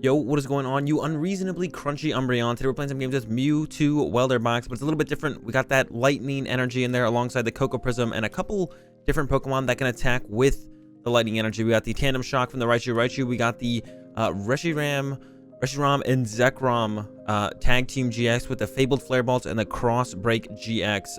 Yo, what is going on? You unreasonably crunchy Umbreon. Today we're playing some games with Mewtwo Welder box, but it's a little bit different. We got that lightning energy in there alongside the Koko Prism and a couple different Pokemon that can attack with the lightning energy. We got the Tandem Shock from the Raichu. We got the Reshiram Zekrom Tag Team GX with the Fabled Flare Balls and the Cross Break GX.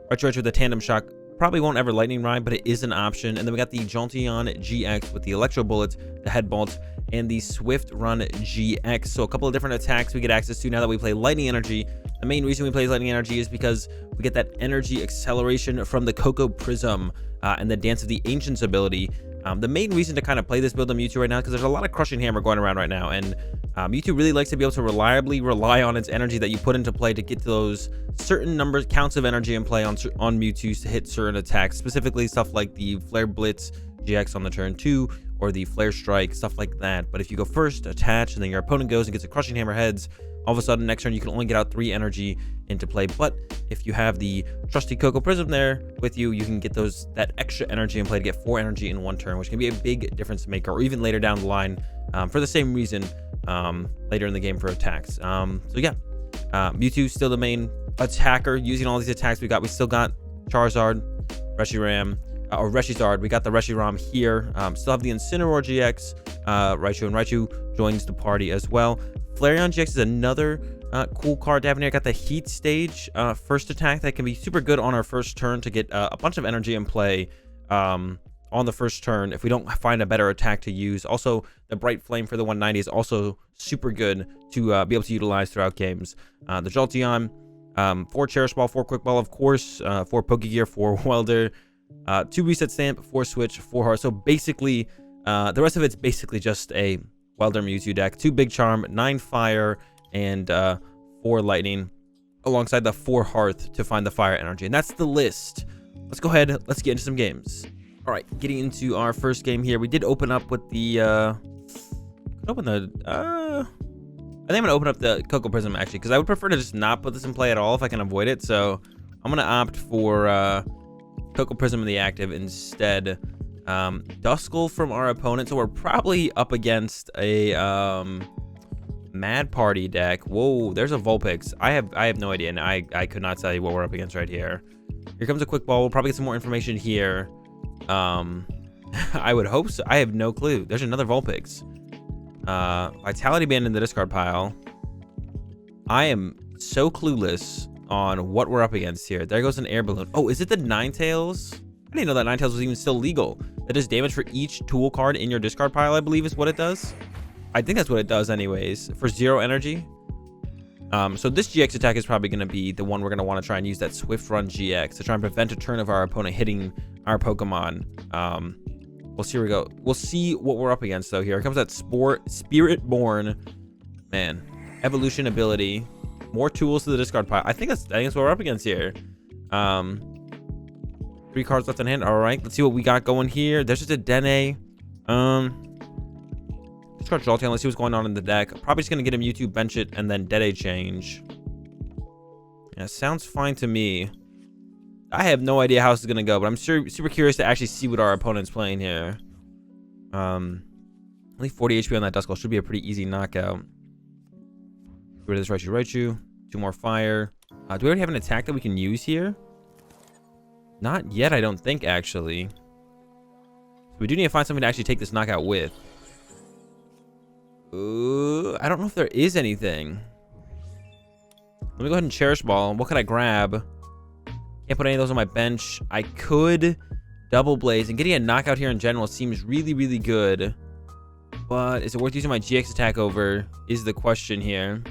Raichu with the Tandem Shock. Probably won't ever lightning ride, but it is an option. And then we got the Jolteon-GX with the Electro Bullets, the Head Bolts, and the Swift Run GX. So a couple of different attacks we get access to now that we play Lightning Energy. The main reason we play Lightning Energy is because we get that energy acceleration from the Koko Prism and the Dance of the Ancients ability. The main reason to kind of play this build on Mewtwo right now, because there's a lot of Crushing Hammer going around right now, and Mewtwo really likes to be able to reliably rely on its energy that you put into play to get to those certain counts of energy in play on Mewtwo to hit certain attacks, specifically stuff like the Flare Blitz GX on the turn 2, or the Flare Strike, stuff like that. But if you go first, attach, and then your opponent goes and gets a Crushing Hammer heads, all of a sudden next turn you can only get out 3 energy into play. But if you have the trusty Koko Prism there with you, you can get that extra energy in play to get 4 energy in 1 turn, which can be a big difference maker, or even later down the line for the same reason later in the game for attacks. So yeah, Mewtwo's still the main attacker using all these attacks we got. We still got Charizard, Reshiram, or Reshizard. We got the Reshiram here. Still have the Incineroar-GX, Raichu, and Raichu joins the party as well. Flareon-GX is another cool card to have in here. Got the Heat Stage first attack that can be super good on our first turn to get a bunch of energy in play on the first turn if we don't find a better attack to use. Also, the Bright Flame for the 190 is also super good to be able to utilize throughout games. The Jolteon, 4 Cherish Ball, 4 Quick Ball, of course, 4 Pokégear, 4 Welder, 2 Reset Stamp, 4 Switch, 4 Heart. So basically, the rest of it's basically just a Welder Mewtwo deck. 2 Big Charm, 9 Fire, and 4 Lightning, alongside the 4 Hearth to find the Fire energy. And that's the list. Let's go ahead. Let's get into some games. All right, getting into our first game here. We did open up with the I think I'm gonna open up the Koko Prism actually, because I would prefer to just not put this in play at all if I can avoid it. So I'm gonna opt for Koko Prism in the active instead. Duskull from our opponent, so we're probably up against a Mad Party deck. Whoa, there's a Vulpix. I have no idea, and I could not tell you what we're up against right here. Here comes a Quick Ball. We'll probably get some more information here. I would hope so. I have no clue. There's another Vulpix. Vitality Band in the discard pile. I am so clueless on what we're up against here. There goes an Air Balloon. Oh, is it the Ninetales? I didn't know that Ninetales was even still legal. That does damage for each tool card in your discard pile, I believe is what it does. I think that's what it does anyways, for 0 energy. So this GX attack is probably going to be the one we're going to want to try and use, that Swift Run GX, to try and prevent a turn of our opponent hitting our Pokemon. We'll see where we go. We'll see what we're up against, though. Here comes that Spirit Born. Man, evolution ability. More tools to the discard pile. I think that's what we're up against here. 3 cards left in hand. All right, let's see what we got going here. There's just a Dedenne. Discard Jolteon. Let's see what's going on in the deck. Probably just gonna get a Mewtwo, bench it, and then Dedenne change. Yeah, sounds fine to me. I have no idea how this is gonna go, but I'm super curious to actually see what our opponent's playing here. Only 40 HP on that Duskull. Should be a pretty easy knockout. Get rid of this Raichu. 2 more Fire. Do we already have an attack that we can use here? Not yet, I don't think, actually. So we do need to find something to actually take this knockout with. I don't know if there is anything. Let me go ahead and Cherish Ball. What can I grab? Can't put any of those on my bench. I could Double Blaze, and getting a knockout here in general seems really, really good. But is it worth using my GX attack over is the question here.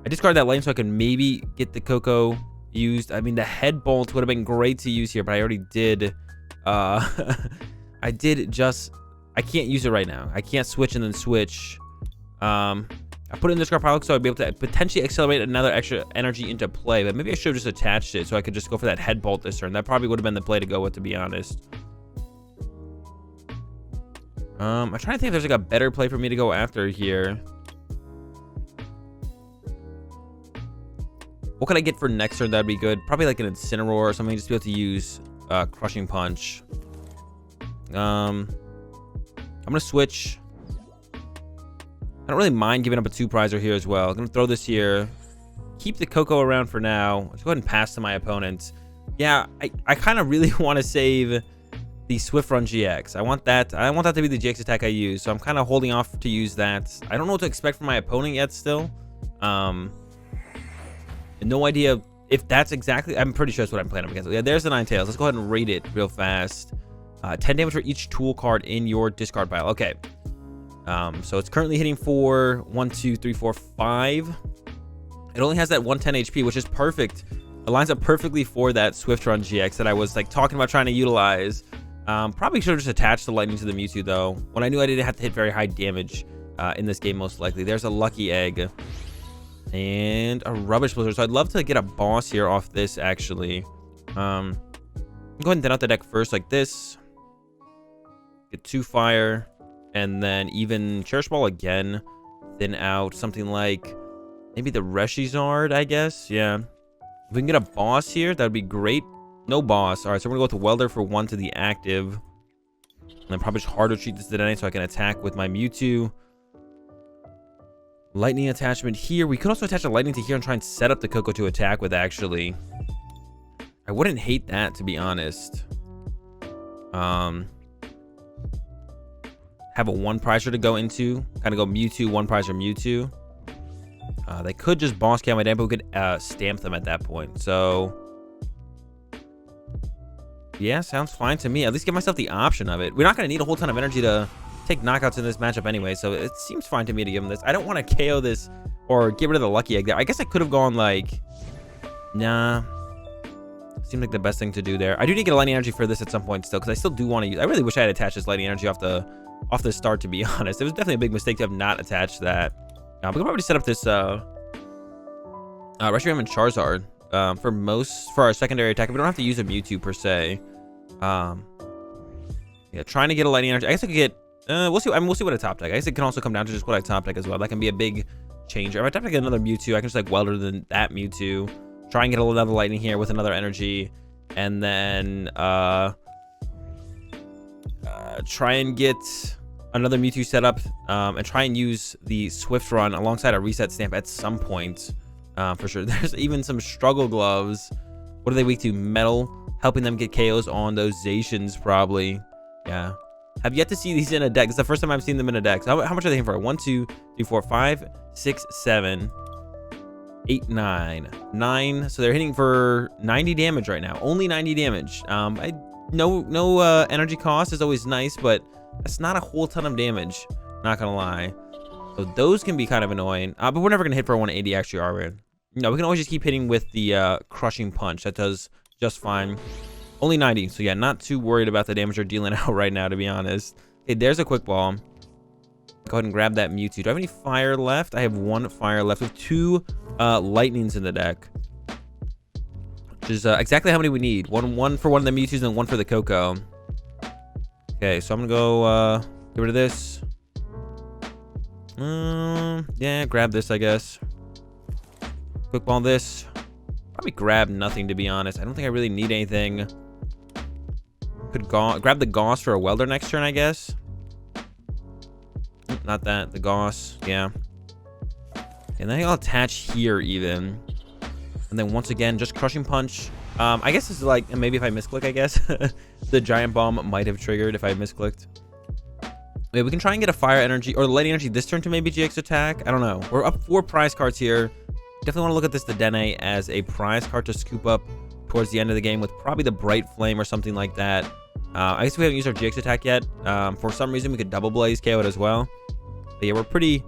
I discard that lane so I can maybe get the Koko used. I mean, the Head Bolt would have been great to use here, but I already did. I can't use it right now. I can't switch and then switch. I put it in this discard pile so I'd be able to potentially accelerate another extra energy into play, but maybe I should have just attached it so I could just go for that Head Bolt this turn. That probably would have been the play to go with, to be honest. I'm trying to think if there's like a better play for me to go after here. What could I get for next turn that'd be good? Probably like an Incineroar or something, just to be able to use Crushing Punch. I'm gonna switch. I don't really mind giving up a 2-prizer here as well. I'm going to throw this here. Keep the Koko around for now. Let's go ahead and pass to my opponent. Yeah, I kind of really want to save the Swift-Run GX. I want that to be the GX attack I use, so I'm kind of holding off to use that. I don't know what to expect from my opponent yet still. No idea if that's exactly... I'm pretty sure that's what I'm playing up against. Yeah, there's the Ninetales. Let's go ahead and rate it real fast. 10 damage for each tool card in your discard pile. Okay. So it's currently hitting for 1, 2, 3, 4, 5. It only has that 110 HP, which is perfect. It lines up perfectly for that Swift-Run GX that I was like talking about trying to utilize. Probably should have just attached the lightning to the Mewtwo though, when I knew I didn't have to hit very high damage in this game most likely. There's a lucky egg and a rubbish blizzard. So I'd love to get a boss here off this actually. Go ahead and thin out the deck first like this. Get 2 fire and then even Cherish Ball again. Thin out something like maybe the Reshiram, I guess. Yeah. If we can get a boss here, that would be great. No boss. All right, so we're going to go with the Welder for 1 to the active. And then probably just harder treat this Dedenne so I can attack with my Mewtwo. Lightning attachment here. We could also attach a lightning to here and try and set up the Koko to attack with, actually. I wouldn't hate that, to be honest. Have a 1-prizer to go into. Kind of go Mewtwo, 1-prizer Mewtwo. They could just boss count my damage, but we could stamp them at that point. So, yeah, sounds fine to me. At least give myself the option of it. We're not going to need a whole ton of energy to take knockouts in this matchup anyway, so it seems fine to me to give him this. I don't want to KO this or get rid of the lucky egg there. I guess I could have gone like... Nah. Seems like the best thing to do there. I do need to get a lightning energy for this at some point still, because I still do want to use... I really wish I had attached this lightning energy off the start, to be honest. It was definitely a big mistake to have not attached that. We can probably set up this Reshiram and Charizard for our secondary attack. We don't have to use a Mewtwo per se. Yeah, trying to get a lightning energy. I guess I could get. We'll see. I mean, we'll see what I top deck. I guess it can also come down to just what I top deck as well. That can be a big changer. If I top deck another Mewtwo, I can just like Welder than that Mewtwo. Try and get another lightning here with another energy, and then try and get another Mewtwo setup, and try and use the Swift-Run alongside a Reset Stamp at some point, for sure. There's even some Struggle Gloves. What are they weak to? Metal, helping them get KOs on those Zacians, probably. Yeah. Have yet to see these in a deck. It's the first time I've seen them in a deck. So how much are they hitting for? 1, 2, 3, 4, 5, 6, 7, 8, 9. 9. So they're hitting for 90 damage right now. Only 90 damage. No energy cost is always nice, but that's not a whole ton of damage. Not gonna lie. So those can be kind of annoying. But we're never gonna hit for 180 actually, are we? No, we can always just keep hitting with the crushing punch. That does just fine. Only 90. So yeah, not too worried about the damage they're dealing out right now, to be honest. Okay, there's a quick ball. Go ahead and grab that Mewtwo. Do I have any fire left? I have 1 fire left with 2 lightnings in the deck. Which is exactly how many we need. One for one of the Mewtwo's and 1 for the Koko. Okay, so I'm gonna go get rid of this. Yeah, grab this, I guess. Quick ball this. Probably grab nothing, to be honest. I don't think I really need anything. Could grab the Gauss for a Welder next turn, I guess. Not that. The Gauss. Yeah. And then I'll attach here even. And then once again, just Crushing Punch. I guess this is like, maybe if I misclick, I guess. The Giant Bomb might have triggered if I misclicked. Maybe we can try and get a Fire Energy or Lightning Energy this turn to maybe GX attack. I don't know. We're up 4 prize cards here. Definitely want to look at this Dedenne as a prize card to scoop up towards the end of the game with probably the Bright Flame or something like that. I guess we haven't used our GX attack yet. For some reason, we could Double Blaze KO it as well. But yeah, we're pretty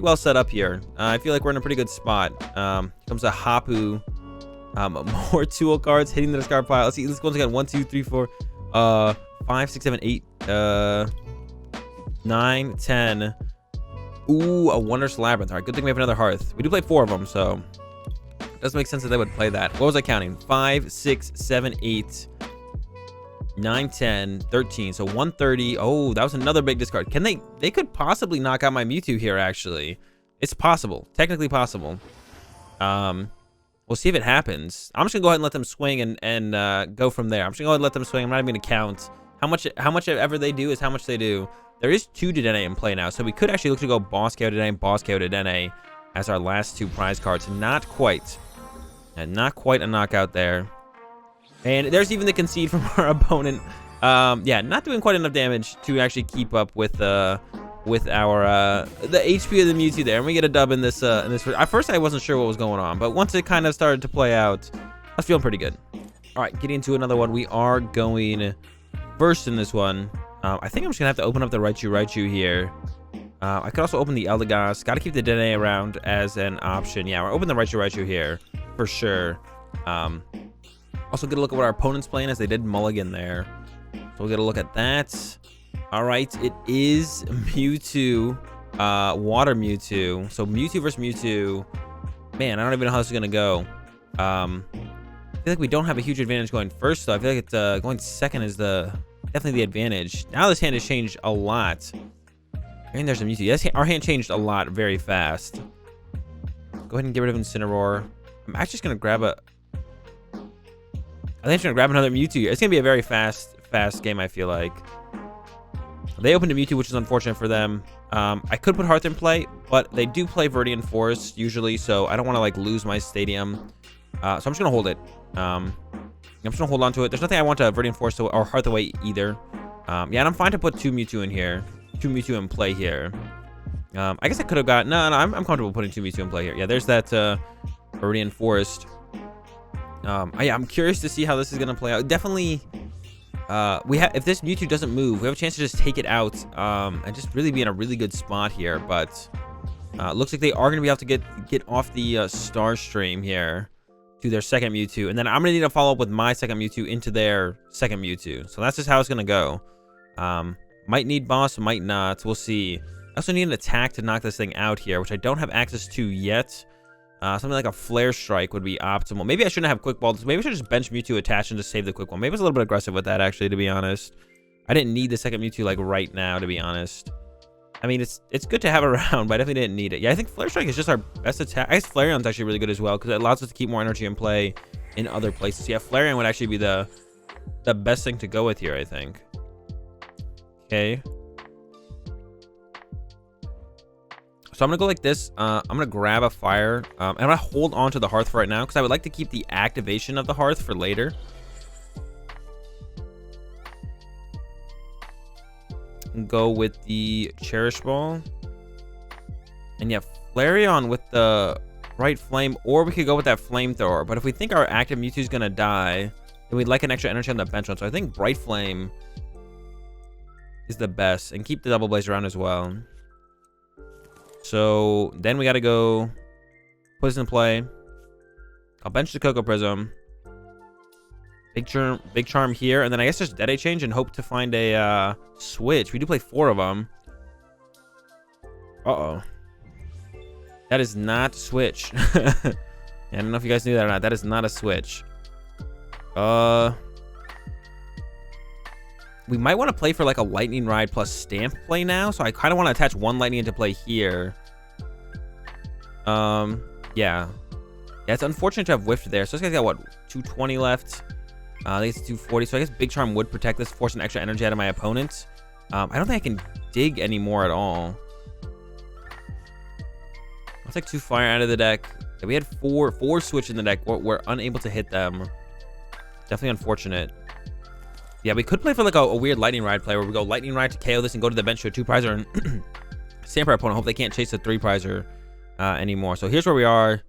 well set up here. I feel like we're in a pretty good spot. Here comes a Hapu. More tool cards hitting the discard pile. Let's see. Let's go once again. 1, 2, 3, 4, 5, 6, 7, 8, 9, 10. Ooh, a Wondrous Labyrinth. All right, good thing we have another Hearth. We do play 4 of them, so it does make sense that they would play that. What was I counting? 5, 6, 7, 8, 9, 10, 13. So 130. Oh, that was another big discard. Can they could possibly knock out my Mewtwo here, actually. It's possible. Technically possible. We'll see if it happens. I'm just gonna go ahead and let them swing and go from there. I'm just gonna go ahead and let them swing. I'm not even gonna count. How much ever they do is how much they do. There is 2 Dedenne in play now, so we could actually look to go Boss KO Dedenne, Boss KO Dedenne as our last 2 prize cards. Not quite. And not quite a knockout there. And there's even the concede from our opponent. Yeah, not doing quite enough damage to actually keep up with our the HP of the Mewtwo there. And we get a dub in this at first I wasn't sure what was going on, but once it kind of started to play out, I was feeling pretty good. All right, getting into another one. We are going first in this one. I think I'm just gonna have to open up the Raichu here. I could also open the Eldegoss. Got to keep the Dedenne around as an option. Yeah, we're opening the Raichu here for sure. Also get a look at what our opponent's playing, as they did mulligan there. So we'll get a look at that. All right, it is Mewtwo, Water Mewtwo. So Mewtwo versus Mewtwo. Man, I don't even know how this is gonna go. I feel like we don't have a huge advantage going first, though. I feel like it's going second is definitely the advantage. Now this hand has changed a lot. And there's a Mewtwo. Yes, our hand changed a lot very fast. Go ahead and get rid of Incineroar. I'm actually just gonna grab I think I'm just gonna grab another Mewtwo. It's gonna be a very fast game, I feel like. They opened a Mewtwo, which is unfortunate for them. I could put Hearth in play, but they do play Viridian Forest usually, so I don't want to like lose my stadium. So I'm just gonna hold it. I'm just gonna hold on to it. There's nothing I want to Viridian Forest or Hearth away either. Yeah, and I'm fine to put 2 Mewtwo in here, 2 Mewtwo in play here. I guess I could have got no. I'm comfortable putting 2 Mewtwo in play here. Yeah, there's that Viridian Forest. Yeah, I'm curious to see how this is gonna play out. Definitely, if this Mewtwo doesn't move, we have a chance to just take it out and just really be in a really good spot here. But looks like they are gonna be able to get off the Star Stream here to their second Mewtwo, and then I'm gonna need to follow up with my second Mewtwo into their second Mewtwo. So that's just how it's gonna go. Might need boss, might not. We'll see. I also need an attack to knock this thing out here, which I don't have access to yet. Something like a Flare Strike would be optimal. Maybe I shouldn't have Quick Ball. Maybe I should just bench Mewtwo attached and just save the Quick Ball. Maybe I was a little bit aggressive with that, actually, to be honest. I didn't need the second Mewtwo, like, right now, to be honest. I mean, it's good to have around, but I definitely didn't need it. Yeah, I think Flare Strike is just our best attack. I guess Flareon's actually really good as well, because it allows us to keep more energy in play in other places. Yeah, Flareon would actually be the best thing to go with here, I think. Okay. So I'm gonna go like this. I'm gonna grab a fire. And I'm gonna hold on to the Hearth for right now, because I would like to keep the activation of the Hearth for later. And go with the Cherish Ball. And yeah, Flareon with the Bright Flame, or we could go with that Flamethrower. But if we think our active Mewtwo is gonna die, then we'd like an extra energy on the bench one. So I think Bright Flame is the best, and keep the Double Blaze around as well. So then we got to go put this in play. I'll bench the Coco Prism. Big Charm here, and then I guess just Dead Change and hope to find a switch. We do play 4 of them. Uh-oh. That is not switch. Yeah, I don't know if you guys knew that or not. That is not a switch. We might want to play for like a Lightning Ride plus Stamp play now. So I kind of want to attach 1 Lightning into play here. Yeah. Yeah, it's unfortunate to have whiffed there. So this guy's got, what, 220 left? I think it's 240. So I guess Big Charm would protect this, force an extra energy out of my opponent. I don't think I can dig anymore at all. I'll take 2 fire out of the deck. Yeah, we had 4 switch in the deck. We're unable to hit them. Definitely unfortunate. Yeah, we could play for like a weird Lightning Ride play where we go Lightning Ride to KO this and go to the bench to a 2-prizer and stamp our opponent. Hope they can't chase the 3-prizer anymore. So here's where we are.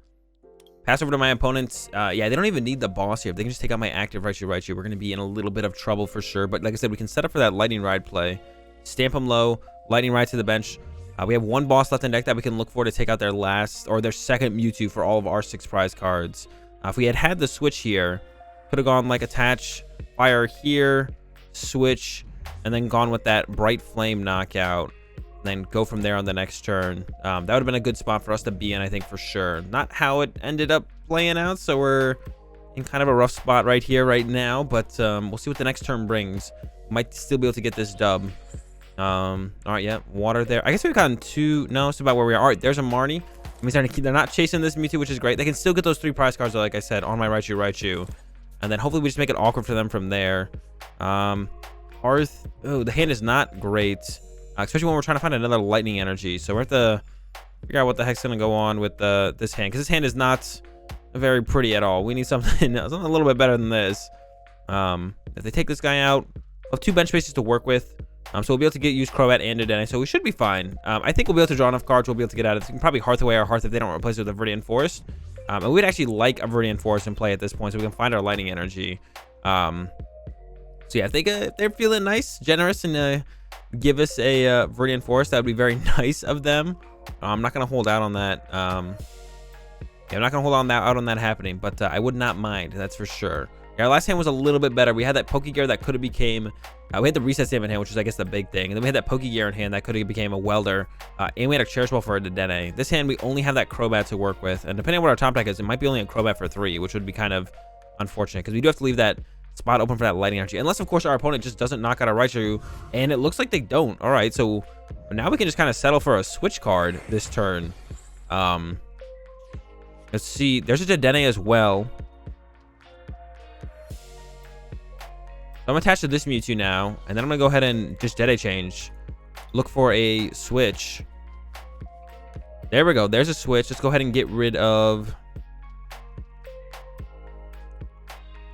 Pass over to my opponents. Yeah, they don't even need the boss here. If they can just take out my active Raichu, we're going to be in a little bit of trouble for sure. But like I said, we can set up for that Lightning Ride play. Stamp them low. Lightning Ride to the bench. We have 1 boss left in deck that we can look for to take out their last or their second Mewtwo for all of our 6 prize cards. If we had the switch here, could have gone like attach fire here, switch, and then gone with that Bright Flame knockout, and then go from there on the next turn. That would have been a good spot for us to be in, I think, for sure. Not how it ended up playing out, so we're in kind of a rough spot right here, right now, but we'll see what the next turn brings. Might still be able to get this dub. All right, yeah, water there. I guess we've gotten 2. No, it's about where we are. All right, there's a Marnie. It means they're not chasing this Mewtwo, which is great. They can still get those 3 prize cards, like I said, on my Raichu. And then hopefully we just make it awkward for them from there. Hearth. Oh, the hand is not great. especially when we're trying to find another lightning energy. So we're at the figure out what the heck's gonna go on with this hand, because this hand is not very pretty at all. We need something a little bit better than this. If they take this guy out, we'll have 2 bench spaces to work with. So we'll be able to use Crobat and Dedenne, so we should be fine. I think we'll be able to draw enough cards. We'll be able to get out of this. We can probably Hearth away our Hearth if they don't replace it with a Viridian Forest. And we'd actually like a Viridian Forest in play at this point, so we can find our lightning energy. So yeah, if they're feeling nice, generous, and give us a Viridian Forest, that would be very nice of them. I'm not gonna hold out on that. Yeah, I'm not gonna hold out on that happening, but I would not mind, that's for sure. Yeah, our last hand was a little bit better. We had that Pokégear that could have became. We had the Reset Stamp in hand, which is I guess the big thing, and then we had that Pokégear in hand that could have became a Welder, and we had a Cherish Ball for a Dedenne. This hand we only have that Crobat to work with, and depending on what our top deck is, it might be only a Crobat for 3, which would be kind of unfortunate because we do have to leave that spot open for that lightning energy, unless of course our opponent just doesn't knock out a Raichu, and it looks like they don't. All right, so now we can just kind of settle for a switch card this turn. Let's see, there's a Dedenne as well. So I'm attached to this Mewtwo now, and then I'm gonna go ahead and just Dedenne change, look for a switch. There we go, there's a switch. Let's go ahead and get rid of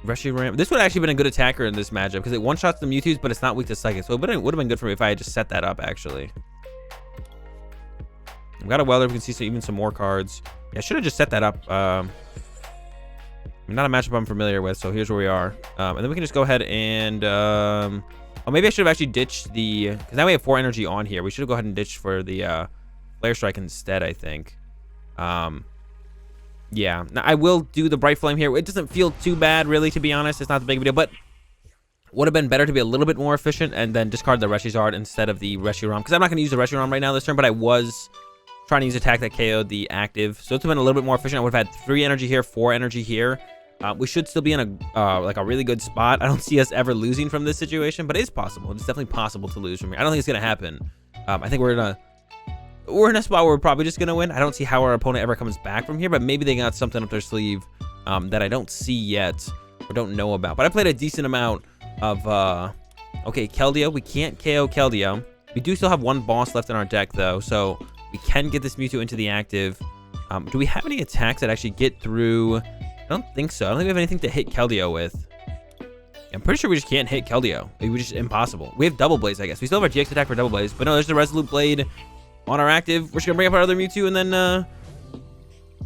Reshiram. This would have actually been a good attacker in this matchup because it one-shots the Mewtwo's, but it's not weak to Psychic. So it would have been good for me if I had just set that up, actually. I've got a Welder. We can see even some more cards. Yeah, I should have just set that up. Not a matchup I'm familiar with, so here's where we are. And then we can just go ahead and... oh, maybe I should have actually ditched the... Because now we have 4 energy on here. We should have go ahead and ditched for the Flare Strike instead, I think. Yeah, now I will do the Bright Flame here. It doesn't feel too bad, really, to be honest. It's not the big of a deal, but would have been better to be a little bit more efficient and then discard the Reshiram instead of the Reshiram, because I'm not going to use the Reshiram right now this turn, but I was trying to use attack that KO'd the active, so it's been a little bit more efficient. I would have had 3 energy here, 4 energy here. We should still be in a like a really good spot. I don't see us ever losing from this situation, but it is possible. It's definitely possible to lose from here. I don't think it's going to happen. I think we're in a spot where we're probably just going to win. I don't see how our opponent ever comes back from here, but maybe they got something up their sleeve that I don't see yet or don't know about. But I played a decent amount of, okay, Keldeo. We can't KO Keldeo. We do still have 1 boss left in our deck, though, so we can get this Mewtwo into the active. Do we have any attacks that actually get through? I don't think so. I don't think we have anything to hit Keldeo with. I'm pretty sure we just can't hit Keldeo. It was just impossible. We have Double Blaze, I guess. We still have our GX attack for Double Blaze, but no, there's the Resolute Blade on our active. We're just gonna bring up our other Mewtwo and then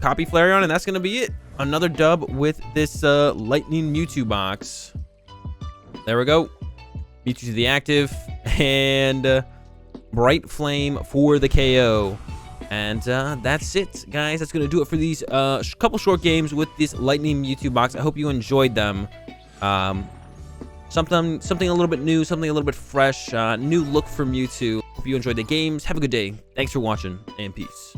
copy Flareon, and that's gonna be it. Another dub with this Lightning Mewtwo box. There we go. Mewtwo to the active and Bright Flame for the KO. And that's it, guys. That's gonna do it for these couple short games with this Lightning Mewtwo box. I hope you enjoyed them. Something a little bit new, something a little bit fresh, new look for Mewtwo. Hope you enjoyed the games. Have a good day. Thanks for watching, and peace.